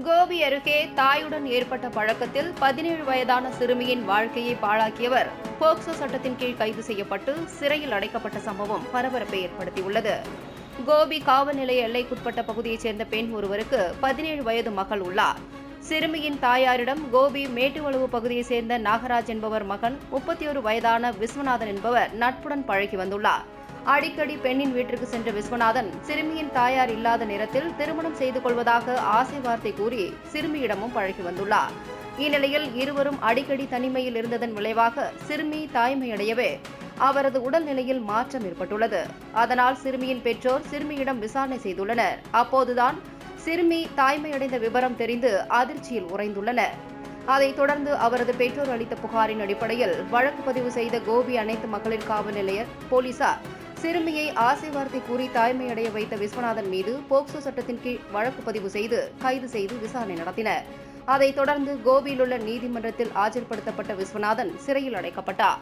கோபி அருகே தாயுடன் ஏற்பட்ட பழக்கத்தில் 17 வயதான சிறுமியின் வாழ்க்கையை பாழாக்கியவர் போக்சோ சட்டத்தின் கீழ் கைது செய்யப்பட்டு சிறையில் அடைக்கப்பட்ட சம்பவம் பரபரப்பை ஏற்படுத்தியுள்ளது. கோபி காவல் நிலைய எல்லைக்குட்பட்ட பகுதியைச் சேர்ந்த பெண் ஒருவருக்கு 17 வயது மகள் உள்ளார். சிறுமியின் தாயாரிடம் கோபி மேட்டுவளவு பகுதியைச் சேர்ந்த நாகராஜ் என்பவர் மகன் 31 வயதான விஸ்வநாதன் என்பவர் நட்புடன் பழகி வந்துள்ளார். அடிக்கடி பெண்ணின் வீட்டிற்கு சென்ற விஸ்வநாதன் சிறுமியின் தாயார் இல்லாத நேரத்தில் திருமணம் செய்து கொள்வதாக ஆசை வார்த்தை கூறி சிறுமியிடமும் பழகி வந்துள்ளார். இந்நிலையில் இருவரும் அடிக்கடி தனிமையில் இருந்ததன் விளைவாக சிறுமி தாய்மையடையவே அவரது உடல்நிலையில் மாற்றம் ஏற்பட்டுள்ளது. அதனால் சிறுமியின் பெற்றோர் சிறுமியிடம் விசாரணை செய்துள்ளனர். அப்போதுதான் சிறுமி தாய்மையடைந்த விவரம் தெரிந்து அதிர்ச்சியில் உறைந்துள்ளனர். அதைத் தொடர்ந்து அவரது பெற்றோர் அளித்த புகாரின் அடிப்படையில் வழக்கு பதிவு செய்த கோபி அனைத்து மகளிர் காவல் நிலைய போலீசார் சிறுமியை ஆசை வார்த்தை கூறி தாய்மையடைய வைத்த விஸ்வநாதன் மீது போக்சோ சட்டத்தின் கீழ் வழக்கு பதிவு செய்து கைது செய்து விசாரணை நடத்தினர். அதைத் தொடர்ந்து கோபியில் உள்ள நீதிமன்றத்தில் ஆஜர்படுத்தப்பட்ட விஸ்வநாதன் சிறையில் அடைக்கப்பட்டார்.